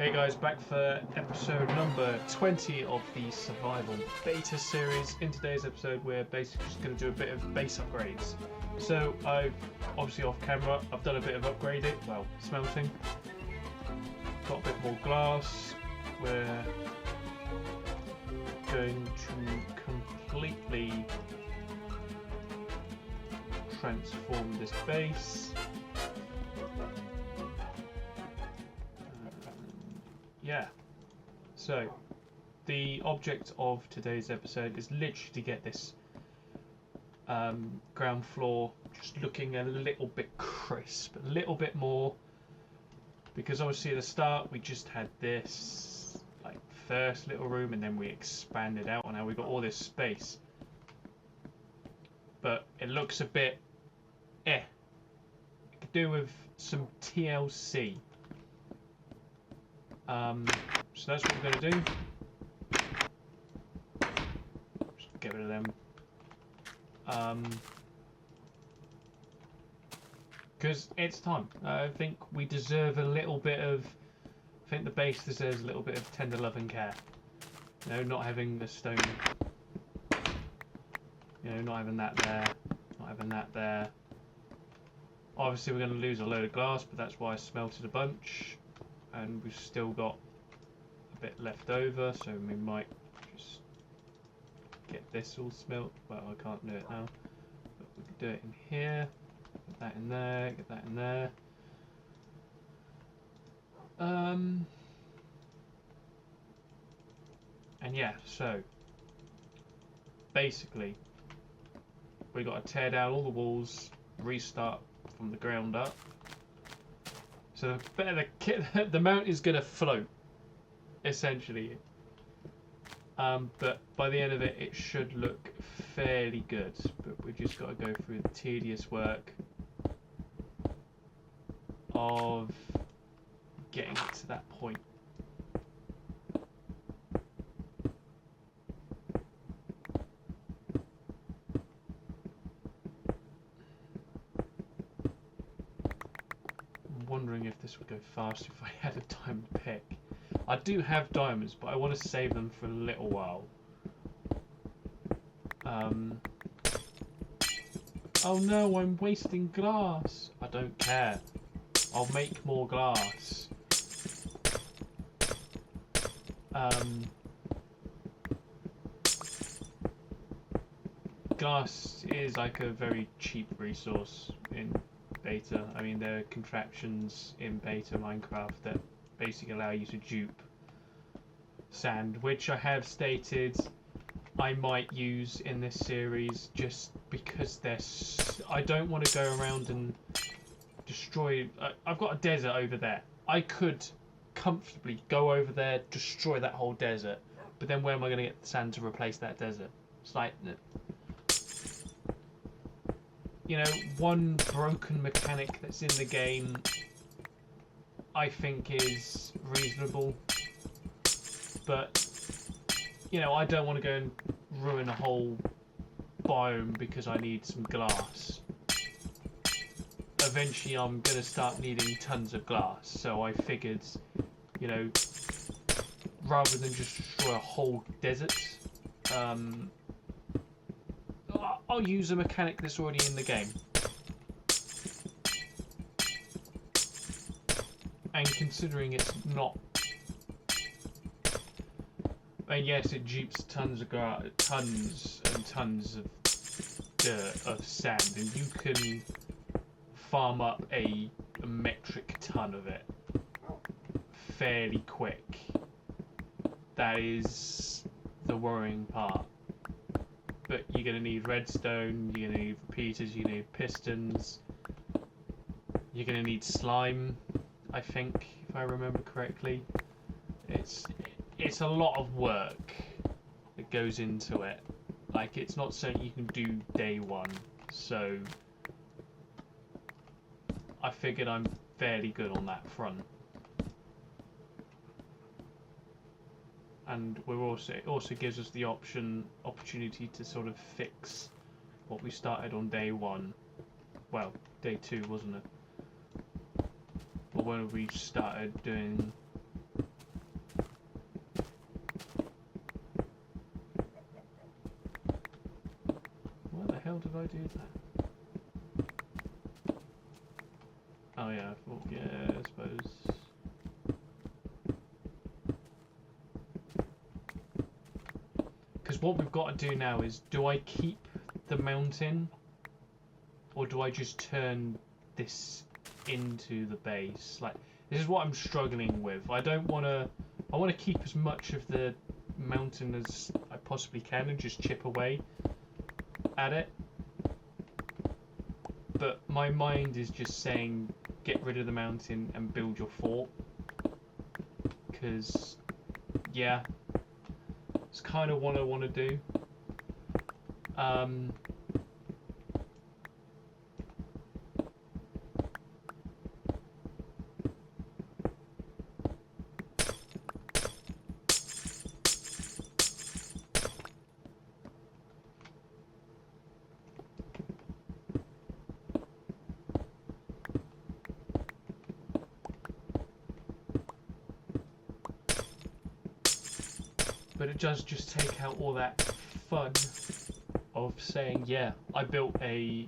Hey guys, back for episode number 20 of the Survival Beta series. In today's episode we're basically just going to do a bit of base upgrades. So I've, obviously off camera, I've done a bit of upgrading, well, smelting. Got a bit more glass. We're going to completely transform this base. Yeah, so the object of today's episode is literally to get this ground floor just looking a little bit crisp, a little bit more, because obviously at the start we just had this like first little room and then we expanded out and now we've got all this space, but it looks a bit it could do with some TLC. So that's what we're going to do. Just get rid of them. Because it's time. I think we deserve a little bit of... I think the base deserves a little bit of tender love and care. You know, not having the stone... You know, not having that there. Not having that there. Obviously we're going to lose a load of glass, but that's why I smelted a bunch. And we've still got a bit left over, so we might just get this all smelt. Well, I can't do it now, but we can do it in here. Get that in there, get that in there. And yeah, so basically we got to tear down all the walls, restart from the ground up. So the mount is going to float, essentially. But by the end of it, it should look fairly good. But we've just got to go through the tedious work of getting it to that point. Wondering if this would go fast if I had a diamond pick. I do have diamonds, but I want to save them for a little while. Oh no, I'm wasting glass. I don't care. I'll make more glass. Glass is like a very cheap resource in beta. I mean, there are contraptions in beta Minecraft that basically allow you to dupe sand, which I have stated I might use in this series just because I don't want to go around and destroy. I've got a desert over there. I could comfortably go over there, destroy that whole desert, but then where am I going to get the sand to replace that desert? It's like, you know, one broken mechanic that's in the game I think is reasonable, but you know, I don't want to go and ruin a whole biome because I need some glass. Eventually I'm going to start needing tons of glass, so I figured, you know, rather than just destroy a whole desert, I'll use a mechanic that's already in the game. And considering it's not... And yes, it dupes tons and tons of dirt, of sand, and you can farm up a metric ton of it fairly quick. That is the worrying part. But you're going to need redstone, you're going to need repeaters, you're going to need pistons, you're going to need slime, I think, if I remember correctly. It's a lot of work that goes into it. Like, it's not something you can do day one, so I figured I'm fairly good on that front. And it also gives us the opportunity to sort of fix what we started on day one. Well, day two, wasn't it? But when we started doing I do that? Oh yeah, well, yeah, I suppose. Because what we've got to do now is, do I keep the mountain, or do I just turn this into the base? Like, this is what I'm struggling with. I don't want to. I want to keep as much of the mountain as I possibly can and just chip away at it. But my mind is just saying, get rid of the mountain and build your fort. Because, yeah, it's kind of what I want to do. But it does just take out all that fun of saying, yeah, I built a,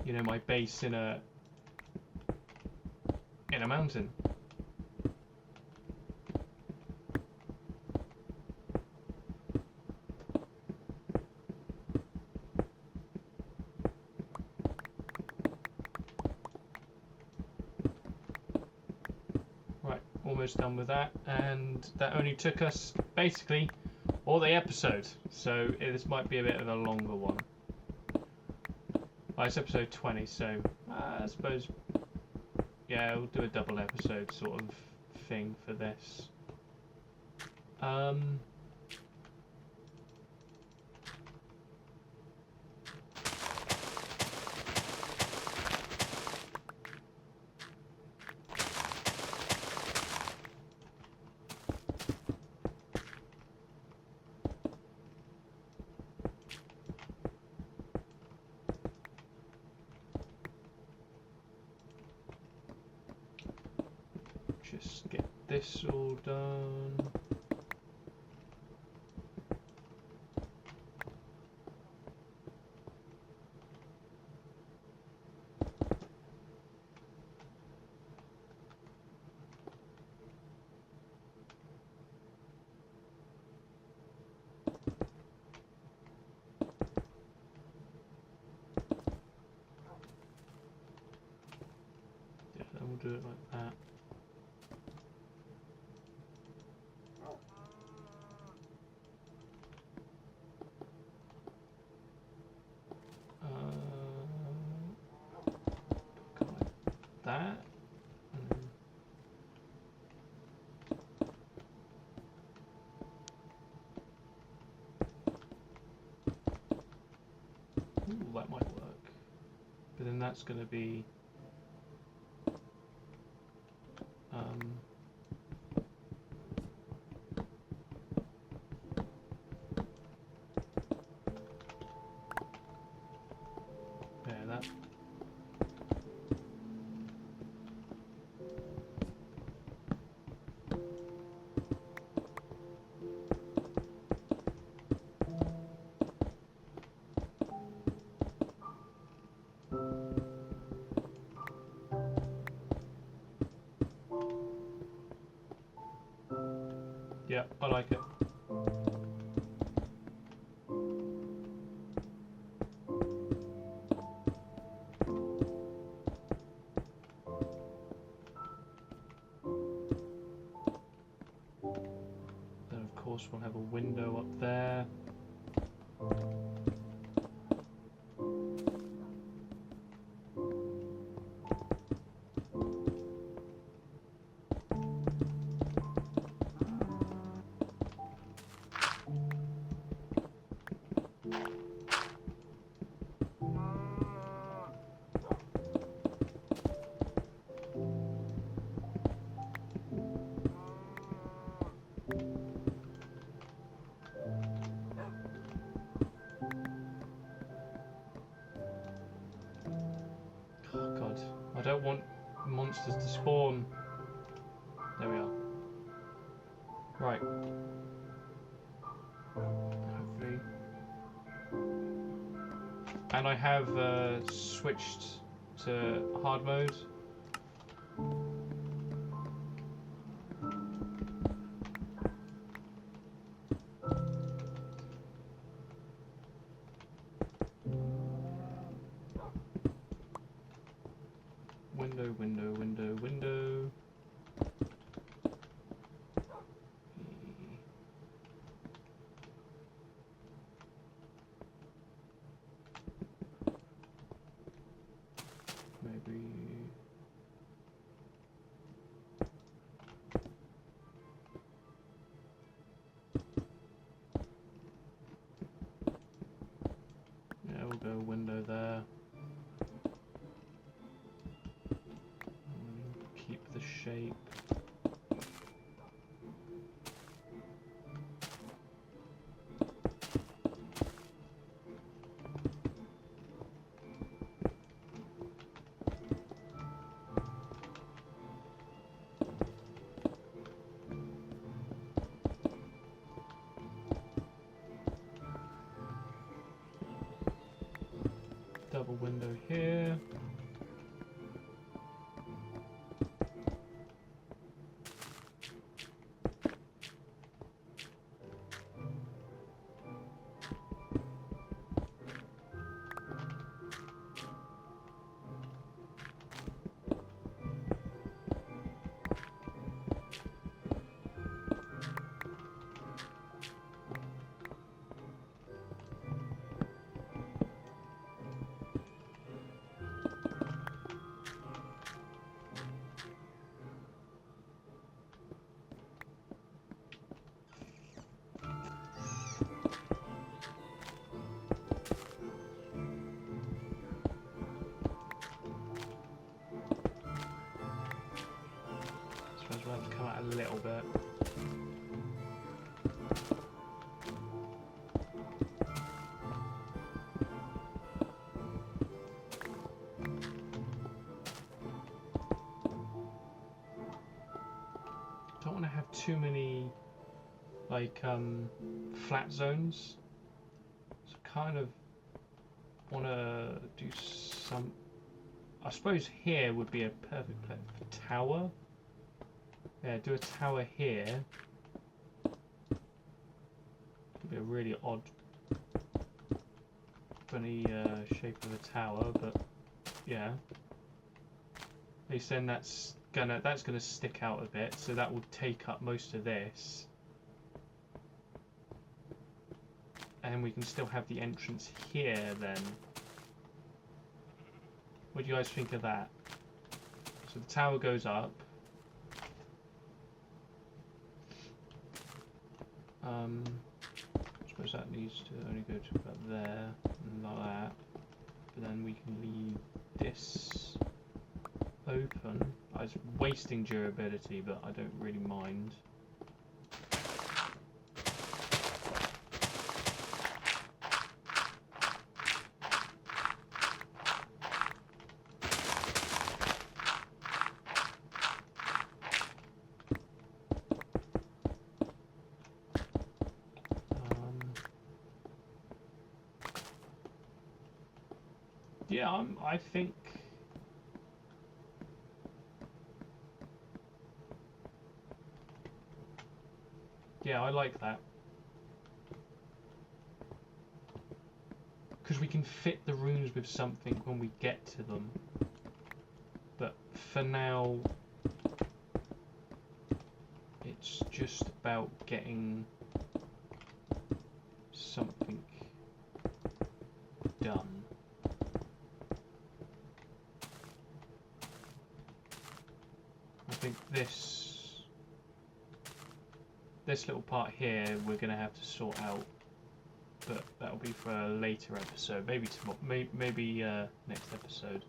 you know, my base in a mountain. Right, almost done with that, and that only took us basically all the episode, so this might be a bit of a longer one. Well, it's episode 20, so I suppose, yeah, we'll do a double episode sort of thing for this. Just get this all done. Yeah, then we'll do it like that. That. Ooh, that might work. But then that's going to be yeah, that. Yeah, I like it. Then of course we'll have a window up there. Oh god, I don't want monsters to spawn. There we are. Right. Hopefully And I have switched to hard mode. Window, window, window, window. Maybe. Yeah, we'll go window there. Keep the shape. Double window here. Suppose we'll have to come out a little bit. Don't want to have too many like flat zones. So kind of want to do some. I suppose here would be a perfect place for tower. Yeah, do a tower here. Could be a really odd, funny shape of a tower, but yeah. At least then that's gonna stick out a bit, so that will take up most of this. And we can still have the entrance here then. What do you guys think of that? So the tower goes up. I suppose that needs to only go to about there and like that. But then we can leave this open. It's wasting durability, but I don't really mind. Yeah, I think yeah, I like that. Because we can fit the rooms with something when we get to them. But for now, it's just about getting something done. I think this little part here we're going to have to sort out, but that'll be for a later episode, maybe tomorrow, maybe next episode.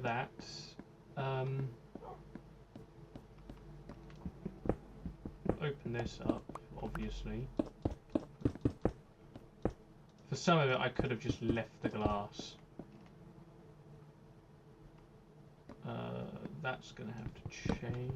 that. Open this up, obviously. For some of it, I could have just left the glass. That's going to have to change.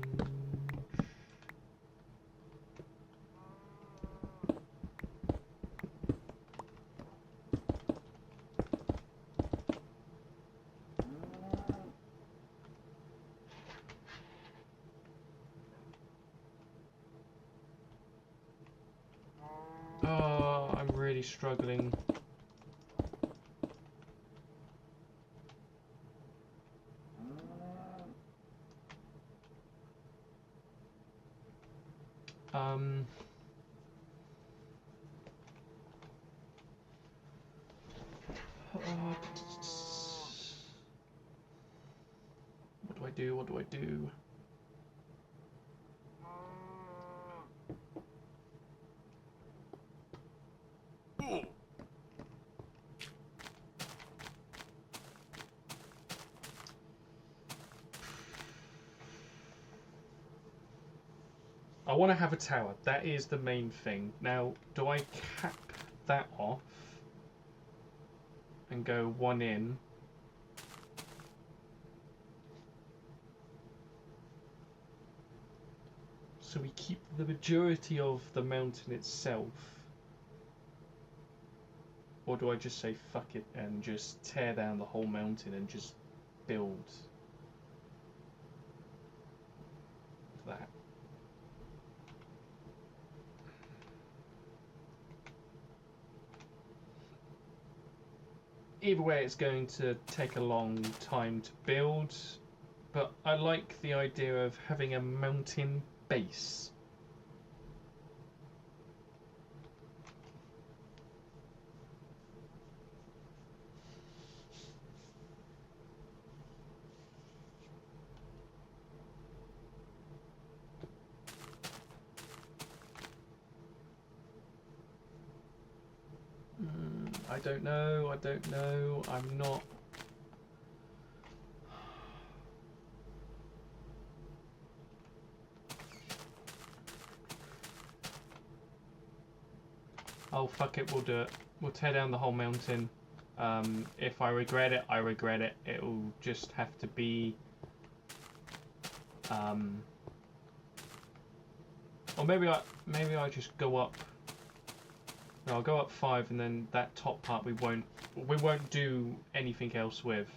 Oh, I'm really struggling. What do I do? What do I do? I want to have a tower. That is the main thing. Now, do I cap that off and go one in? So we keep the majority of the mountain itself? Or do I just say fuck it and just tear down the whole mountain and just build that? Either way, it's going to take a long time to build, but I like the idea of having a mountain base. I don't know, I'm not... Oh, fuck it, we'll do it. We'll tear down the whole mountain. If I regret it, I regret it. It'll just have to be... or maybe I just go up... No, I'll go up 5 and then that top part we won't do anything else with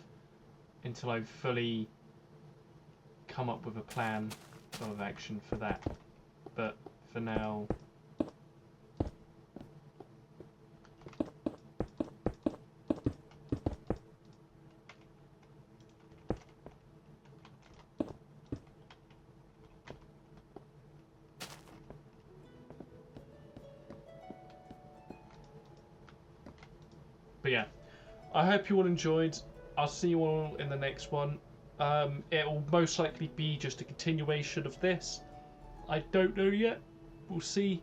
until I've fully come up with a plan of action for that. But for now... But yeah, I hope you all enjoyed. I'll see you all in the next one. It will most likely be just a continuation of this. I don't know yet. We'll see.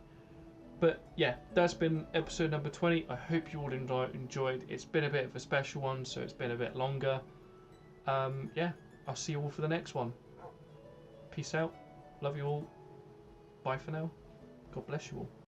But yeah, that's been episode number 20. I hope you all enjoyed. It's been a bit of a special one, so it's been a bit longer. Yeah, I'll see you all for the next one. Peace out. Love you all. Bye for now. God bless you all.